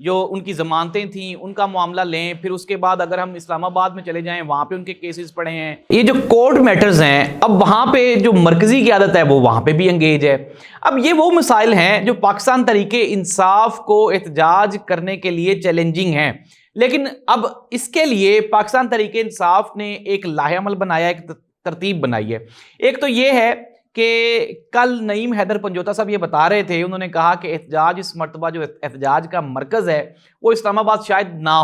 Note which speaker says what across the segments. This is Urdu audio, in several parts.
Speaker 1: جو ان کی ضمانتیں تھیں ان کا معاملہ لیں، پھر اس کے بعد اگر ہم اسلام آباد میں چلے جائیں وہاں پہ ان کے کیسز پڑے ہیں، یہ جو کورٹ میٹرز ہیں اب وہاں پہ جو مرکزی قیادت ہے وہ وہاں پہ بھی انگیج ہے۔ اب یہ وہ مسائل ہیں جو پاکستان تحریک انصاف کو احتجاج کرنے کے لیے چیلنجنگ ہیں، لیکن اب اس کے لیے پاکستان تحریک انصاف نے ایک لائحہ عمل بنایا، ایک ترتیب بنائی ہے۔ ایک تو یہ ہے کہ کل نعیم حیدر پنجوتا صاحب یہ بتا رہے تھے، انہوں نے کہا کہ احتجاج اس مرتبہ جو احتجاج کا مرکز ہے وہ اسلام آباد شاید نہ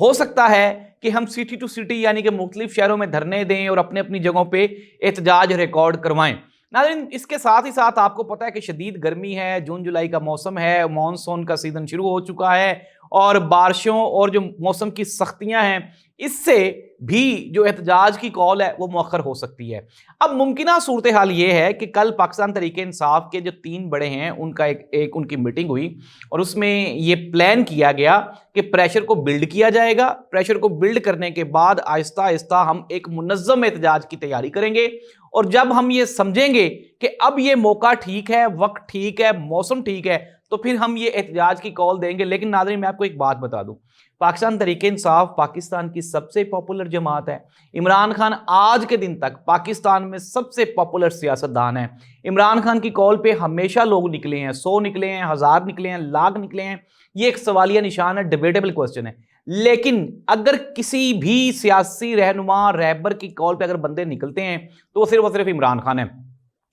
Speaker 1: ہو سکتا ہے کہ ہم سٹی ٹو سٹی یعنی کہ مختلف شہروں میں دھرنے دیں اور اپنے اپنی جگہوں پہ احتجاج ریکارڈ کروائیں۔ ناظرین اس کے ساتھ ہی ساتھ آپ کو پتا ہے کہ شدید گرمی ہے، جون جولائی کا موسم ہے، مانسون کا سیزن شروع ہو چکا ہے اور بارشوں اور جو موسم کی سختیاں ہیں اس سے بھی جو احتجاج کی کال ہے وہ مؤخر ہو سکتی ہے۔ اب ممکنہ صورتحال یہ ہے کہ کل پاکستان تحریک انصاف کے جو 3 بڑے ہیں ان کا ایک ان کی میٹنگ ہوئی اور اس میں یہ پلان کیا گیا کہ پریشر کو بلڈ کیا جائے گا، پریشر کو بلڈ کرنے کے بعد آہستہ آہستہ ہم ایک منظم احتجاج کی تیاری کریں گے، اور جب ہم یہ سمجھیں گے کہ اب یہ موقع ٹھیک ہے، وقت ٹھیک ہے، موسم ٹھیک ہے تو پھر ہم یہ احتجاج کی کال دیں گے۔ لیکن ناظرین میں آپ کو ایک بات بتا دوں، پاکستان تحریک انصاف پاکستان کی سب سے پاپولر جماعت ہے۔ عمران خان آج کے دن تک پاکستان میں سب سے پاپولر سیاستدان ہے۔ عمران خان کی کال پہ ہمیشہ لوگ نکلے ہیں، 100 نکلے ہیں، 1000 نکلے ہیں، لاکھ نکلے ہیں، یہ ایک سوالیہ نشان ہے، ڈیبیٹیبل کوسچن ہے۔ لیکن اگر کسی بھی سیاسی رہنما رہبر کی کال پہ اگر بندے نکلتے ہیں تو وہ صرف عمران خان ہے۔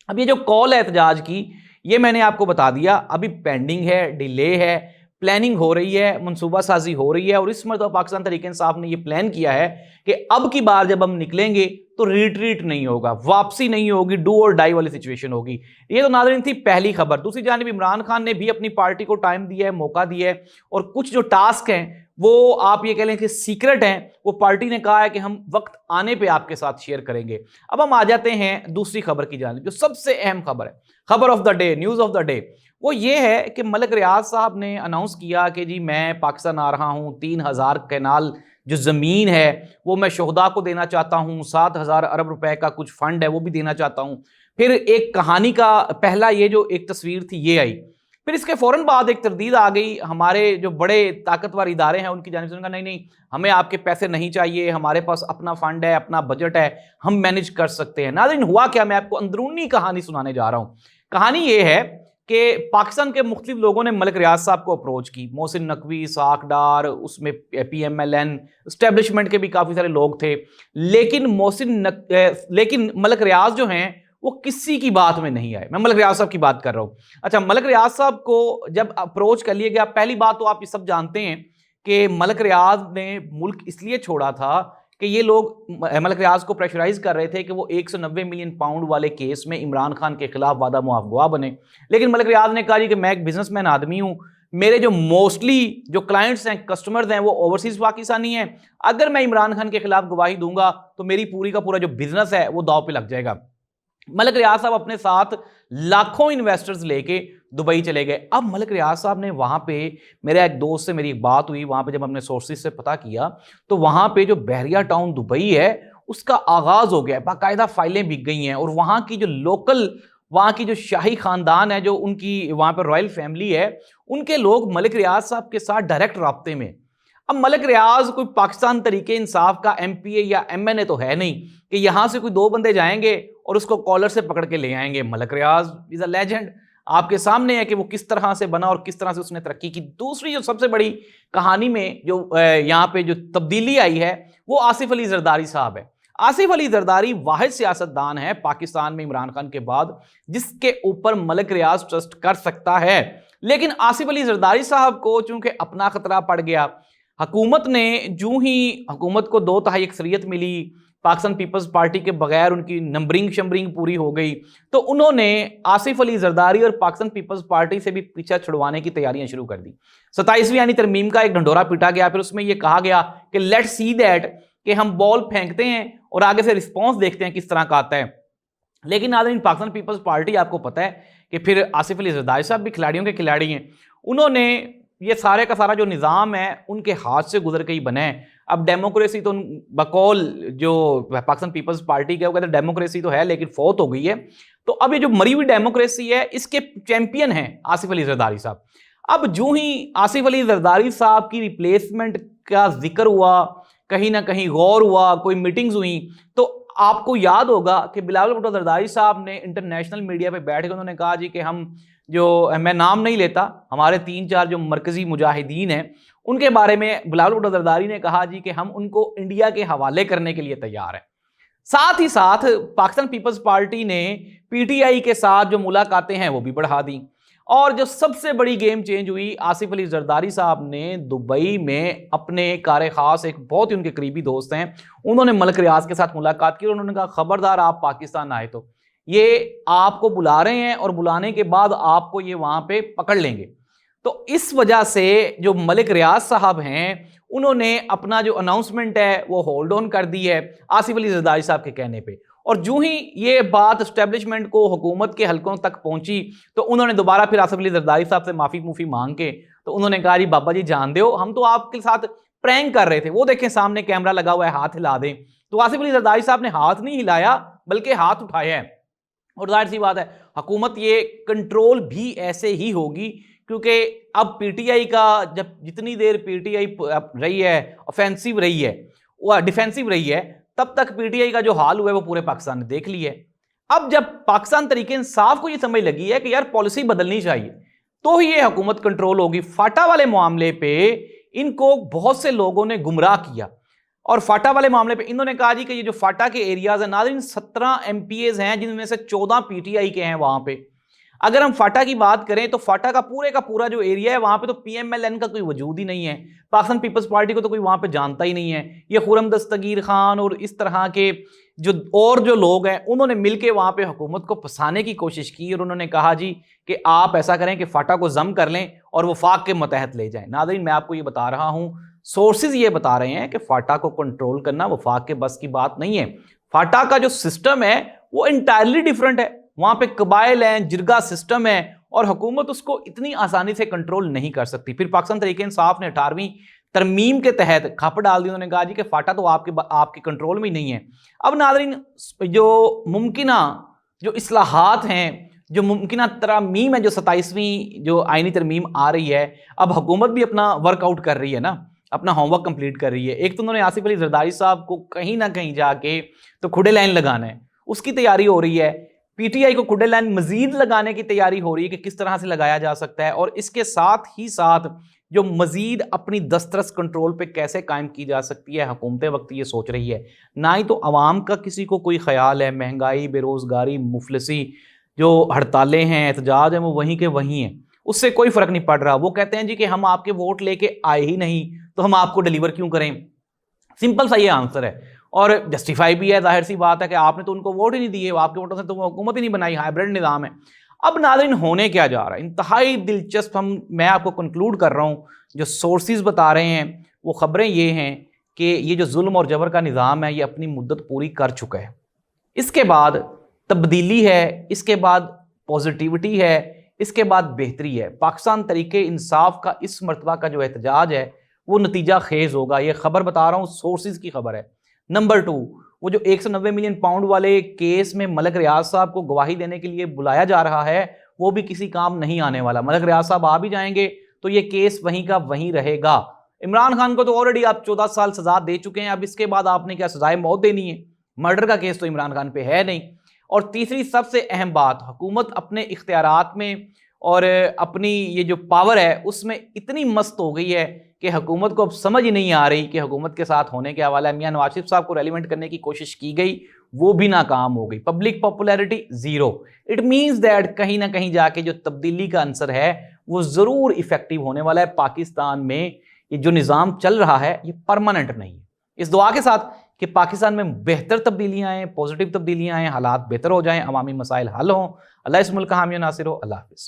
Speaker 1: اب یہ جو کال ہے احتجاج کی یہ میں نے آپ کو بتا دیا ابھی پینڈنگ ہے، ڈیلے ہے، پلاننگ ہو رہی ہے، منصوبہ سازی ہو رہی ہے، اور اس مرتبہ پاکستان تحریک انصاف نے یہ پلان کیا ہے کہ اب کی بار جب ہم نکلیں گے تو ریٹریٹ نہیں ہوگا، واپسی نہیں ہوگی، ڈو اور ڈائی والی سچویشن ہوگی۔ یہ تو ناظرین تھی پہلی خبر۔ دوسری جانب عمران خان نے بھی اپنی پارٹی کو ٹائم دیا ہے، موقع دیا ہے، اور کچھ جو ٹاسک ہیں وہ آپ یہ کہہ لیں کہ سیکرٹ ہیں، وہ پارٹی نے کہا ہے کہ ہم وقت آنے پہ آپ کے ساتھ شیئر کریں گے۔ اب ہم آ جاتے ہیں دوسری خبر کی جانب جو سب سے اہم خبر ہے، خبر of the day, news of the day. وہ یہ ہے کہ ملک ریاض صاحب نے اناؤنس کیا کہ جی میں پاکستان آ رہا ہوں، 3000 کینال جو زمین ہے وہ میں شہداء کو دینا چاہتا ہوں، 7000 ارب روپے کا کچھ فنڈ ہے وہ بھی دینا چاہتا ہوں۔ پھر ایک کہانی کا پہلا یہ جو ایک تصویر تھی یہ آئی، پھر اس کے فوراً بعد ایک تردید آ گئی، ہمارے جو بڑے طاقتور ادارے ہیں ان کی جانب سے کہا نہیں ہمیں آپ کے پیسے نہیں چاہیے، ہمارے پاس اپنا فنڈ ہے، اپنا بجٹ ہے، ہم مینج کر سکتے ہیں۔ ناظرین ہوا کیا، میں آپ کو اندرونی کہانی سنانے جا رہا ہوں۔ کہانی یہ ہے کہ پاکستان کے مختلف لوگوں نے ملک ریاض صاحب کو اپروچ کی، محسن نقوی، اسحاق ڈار، اس میں P M L N establishment کے بھی کافی سارے لوگ تھے، لیکن ملک ریاض جو ہیں وہ کسی کی بات میں نہیں آئے۔ میں ملک ریاض صاحب کی بات کر رہا ہوں۔ اچھا، ملک ریاض صاحب کو جب اپروچ کر لیا گیا، پہلی بات تو آپ یہ سب جانتے ہیں کہ ملک ریاض نے ملک اس لیے چھوڑا تھا کہ یہ لوگ ملک ریاض کو پریشرائز کر رہے تھے کہ وہ 190 ملین پاؤنڈ والے کیس میں عمران خان کے خلاف وعدہ معاف گواہ بنے۔ لیکن ملک ریاض نے کہا جی کہ میں ایک بزنس مین آدمی ہوں، میرے جو موسٹلی جو کلائنٹس ہیں، کسٹمرز ہیں، وہ اوورسیز پاکستانی ہیں، اگر میں عمران خان کے خلاف گواہی دوں گا تو میری پوری کا پورا جو بزنس ہے وہ داؤ پہ لگ جائے گا۔ ملک ریاض صاحب اپنے ساتھ لاکھوں انویسٹرز لے کے دبئی چلے گئے۔ اب ملک ریاض صاحب نے وہاں پہ، میرا ایک دوست سے میری ایک بات ہوئی، وہاں پہ جب ہم نے سورسز سے پتہ کیا تو وہاں پہ جو بحریہ ٹاؤن دبئی ہے اس کا آغاز ہو گیا ہے، باقاعدہ فائلیں بک گئی ہیں، اور وہاں کی جو لوکل، وہاں کی جو شاہی خاندان ہے، جو ان کی وہاں پہ رائل فیملی ہے، ان کے لوگ ملک ریاض صاحب کے ساتھ ڈائریکٹ رابطے میں۔ اب ملک ریاض کوئی پاکستان تحریک انصاف کا ایم پی اے یا ایم این اے تو ہے نہیں کہ یہاں سے کوئی 2 بندے جائیں گے اور اس کو کالر سے پکڑ کے لے آئیں گے۔ ملک ریاض از اے لیجنڈ، آپ کے سامنے ہے کہ وہ کس طرح سے بنا اور کس طرح سے اس نے ترقی کی۔ دوسری جو سب سے بڑی کہانی میں جو یہاں پہ جو تبدیلی آئی ہے وہ آصف علی زرداری صاحب ہے۔ آصف علی زرداری واحد سیاستدان ہے پاکستان میں عمران خان کے بعد جس کے اوپر ملک ریاض ٹرسٹ کر سکتا ہے، لیکن آصف علی زرداری صاحب کو چونکہ اپنا خطرہ پڑ گیا، حکومت نے جو ہی حکومت کو 2/3 اکثریت ملی، پاکستان پیپلز پارٹی کے بغیر ان کی نمبرنگ شمبرنگ پوری ہو گئی، تو انہوں نے آصف علی زرداری اور پاکستان پیپلز پارٹی سے بھی پیچھا چھڑوانے کی تیاریاں شروع کر دی۔ 27ویں یعنی ترمیم کا ایک ڈھنڈورا پیٹا گیا، پھر اس میں یہ کہا گیا کہ لیٹ سی دیٹ، کہ ہم بال پھینکتے ہیں اور آگے سے رسپانس دیکھتے ہیں کس طرح کا آتا ہے۔ لیکن ناظرین پاکستان پیپلز پارٹی آپ کو پتہ ہے کہ پھر آصف علی زرداری صاحب بھی کھلاڑیوں کے کھلاڑی ہیں، انہوں نے یہ سارے کا سارا جو نظام ہے ان کے ہاتھ سے گزر کے ہی بنا ہے۔ اب ڈیموکریسی تو بقول جو پاکستان پیپلز پارٹی کے وہ کہتے ہیں ڈیموکریسی تو ہے لیکن فوت ہو گئی ہے، تو اب یہ جو مری ہوئی ڈیموکریسی ہے اس کے چیمپئن ہیں آصف علی زرداری صاحب۔ اب جو ہی آصف علی زرداری صاحب کی ریپلیسمنٹ کا ذکر ہوا، کہیں نہ کہیں غور ہوا، کوئی میٹنگز ہوئیں، تو آپ کو یاد ہوگا کہ بلاول بھٹو زرداری صاحب نے انٹرنیشنل میڈیا پہ بیٹھ کے انہوں نے کہا جی کہ ہم میں نام نہیں لیتا، ہمارے 3-4 جو مرکزی مجاہدین ہیں ان کے بارے میں بلاول بھٹو زرداری نے کہا جی کہ ہم ان کو انڈیا کے حوالے کرنے کے لیے تیار ہیں۔ ساتھ ہی ساتھ پاکستان پیپلز پارٹی نے پی ٹی آئی کے ساتھ جو ملاقاتیں ہیں وہ بھی بڑھا دیں، اور جو سب سے بڑی گیم چینج ہوئی، آصف علی زرداری صاحب نے دبئی میں اپنے کار خاص، ایک بہت ہی ان کے قریبی دوست ہیں، انہوں نے ملک ریاض کے ساتھ ملاقات کی اور انہوں نے کہا خبردار آپ پاکستان آئے تو یہ آپ کو بلا رہے ہیں اور بلانے کے بعد آپ کو یہ وہاں پہ پکڑ لیں گے۔ تو اس وجہ سے جو ملک ریاض صاحب ہیں انہوں نے اپنا جو اناؤنسمنٹ ہے وہ ہولڈ آن کر دی ہے آصف علی زرداری صاحب کے کہنے پہ، اور جو ہی یہ بات اسٹیبلشمنٹ کو حکومت کے حلقوں تک پہنچی تو انہوں نے دوبارہ پھر آصف علی زرداری صاحب سے معافی مانگ کے تو انہوں نے کہا جی بابا جی جان دیو، ہم تو آپ کے ساتھ پرینک کر رہے تھے، وہ دیکھیں سامنے کیمرہ لگا ہوا ہے، ہاتھ ہلا دیں۔ تو آصف علی زرداری صاحب نے ہاتھ نہیں ہلایا بلکہ ہاتھ اٹھایا ہے، اور ظاہر سی بات ہے حکومت یہ کنٹرول بھی ایسے ہی ہوگی، کیونکہ اب پی ٹی آئی کا جب جتنی دیر پی ٹی آئی رہی ہے آفینسو رہی ہے، وہ ڈیفینسو رہی ہے، تب تک پی ٹی آئی کا جو حال ہوا ہے وہ پورے پاکستان نے دیکھ لی ہے۔ اب جب پاکستان تحریک انصاف کو یہ سمجھ لگی ہے کہ یار پالیسی بدلنی چاہیے تو ہی یہ حکومت کنٹرول ہوگی۔ فاٹا والے معاملے پہ ان کو بہت سے لوگوں نے گمراہ کیا، اور فاٹا والے معاملے پہ انہوں نے کہا جی کہ یہ جو فاٹا کے ایریاز ہیں، ناظرین 17 ایم پی ایز ہیں جن میں سے 14 پی ٹی آئی کے ہیں وہاں پہ۔ اگر ہم فاٹا کی بات کریں تو فاٹا کا پورا جو ایریا ہے وہاں پہ تو پی ایم ایل این کا کوئی وجود ہی نہیں ہے، پاکستان پیپلز پارٹی کو تو کوئی وہاں پہ جانتا ہی نہیں ہے۔ یہ خرم دستگیر خان اور اس طرح کے جو لوگ ہیں انہوں نے مل کے وہاں پہ حکومت کو پھنسانے کی کوشش کی، اور انہوں نے کہا جی کہ آپ ایسا کریں کہ فاٹا کو ضم کر لیں اور وفاق کے متحد لے جائیں۔ ناظرین میں آپ کو یہ بتا رہا ہوں، سورسز یہ بتا رہے ہیں کہ فاٹا کو کنٹرول کرنا وفاق کے بس کی بات نہیں ہے۔ فاٹا کا جو سسٹم ہے وہ انٹائرلی ڈیفرنٹ ہے، وہاں پہ قبائل ہیں، جرگہ سسٹم ہے، اور حکومت اس کو اتنی آسانی سے کنٹرول نہیں کر سکتی۔ پھر پاکستان تحریک انصاف نے 18ویں ترمیم کے تحت کھپ ڈال دی، انہوں نے کہا جی کہ فاٹا تو آپ کے کنٹرول میں ہی نہیں ہے۔ اب ناظرین جو ممکنہ جو اصلاحات ہیں، جو ممکنہ ترمیم ہے، جو 27ویں جو آئینی ترمیم آ رہی ہے، اب حکومت بھی اپنا ورک آؤٹ کر رہی ہے نا، اپنا ہوم ورک کمپلیٹ کر رہی ہے۔ ایک تو انہوں نے آصف علی زرداری صاحب کو کہیں نہ کہیں جا کے تو کھڑے لائن لگانا ہے، اس کی تیاری ہو رہی ہے۔ پی ٹی آئی کو کھڑے لائن مزید لگانے کی تیاری ہو رہی ہے کہ کس طرح سے لگایا جا سکتا ہے، اور اس کے ساتھ ہی ساتھ جو مزید اپنی دسترس کنٹرول پہ کیسے قائم کی جا سکتی ہے، حکومت وقت یہ سوچ رہی ہے۔ نہ ہی تو عوام کا کسی کو کوئی خیال ہے، مہنگائی، بے روزگاری، مفلسی، جو ہڑتالیں ہیں، احتجاج ہیں، وہ وہیں کے وہیں ہیں، اس سے کوئی فرق نہیں پڑ رہا۔ وہ کہتے ہیں جی کہ ہم آپ کے ووٹ لے کے آئے ہی نہیں تو ہم آپ کو ڈیلیور کیوں کریں؟ سمپل سا یہ آنسر ہے، اور جسٹیفائی بھی ہے، ظاہر سی بات ہے کہ آپ نے تو ان کو ووٹ ہی نہیں دیے، آپ کے ووٹوں سے تو وہ حکومت ہی نہیں بنائی، ہائیبرڈ نظام ہے۔ اب ناظرین ہونے کیا جا رہا ہے انتہائی دلچسپ، میں آپ کو کنکلوڈ کر رہا ہوں، جو سورسز بتا رہے ہیں وہ خبریں یہ ہیں کہ یہ جو ظلم اور جبر کا نظام ہے یہ اپنی مدت پوری کر چکا ہے، اس کے بعد تبدیلی ہے، اس کے بعد پازیٹیوٹی ہے، اس کے بعد بہتری ہے۔ پاکستان تحریک انصاف کا اس مرتبہ کا جو احتجاج ہے وہ نتیجہ خیز ہوگا، یہ خبر بتا رہا ہوں، سورسز کی خبر ہے۔ نمبر 2، وہ جو 190 ملین پاؤنڈ والے کیس میں ملک ریاض صاحب کو گواہی دینے کے لیے بلایا جا رہا ہے وہ بھی کسی کام نہیں آنے والا۔ ملک ریاض صاحب آ بھی جائیں گے تو یہ کیس وہیں کا وہیں رہے گا۔ عمران خان کو تو آلریڈی آپ 14 سال سزا دے چکے ہیں، اب اس کے بعد آپ نے کیا سزائے موت دینی ہے؟ مرڈر کا کیس تو عمران خان پہ ہے نہیں۔ اور تیسری سب سے اہم بات، حکومت اپنے اختیارات میں اور اپنی یہ جو پاور ہے اس میں اتنی مست ہو گئی ہے کہ حکومت کو اب سمجھ ہی نہیں آ رہی کہ حکومت کے ساتھ ہونے کے حوالے میاں نواز شریف صاحب کو ریلیونٹ کرنے کی کوشش کی گئی، وہ بھی ناکام ہو گئی، public popularity 0۔ It means that کہیں نہ کہیں جا کے جو تبدیلی کا عنصر ہے وہ ضرور ایفیکٹو ہونے والا ہے۔ پاکستان میں یہ جو نظام چل رہا ہے یہ پرماننٹ نہیں ہے۔ اس دعا کے ساتھ کہ پاکستان میں بہتر تبدیلیاں آئیں، پازیٹیو تبدیلیاں آئیں، حالات بہتر ہو جائیں، عوامی مسائل حل ہوں۔ اللہ اس ملک کا حامی و ناصر ہو۔ اللہ حافظ۔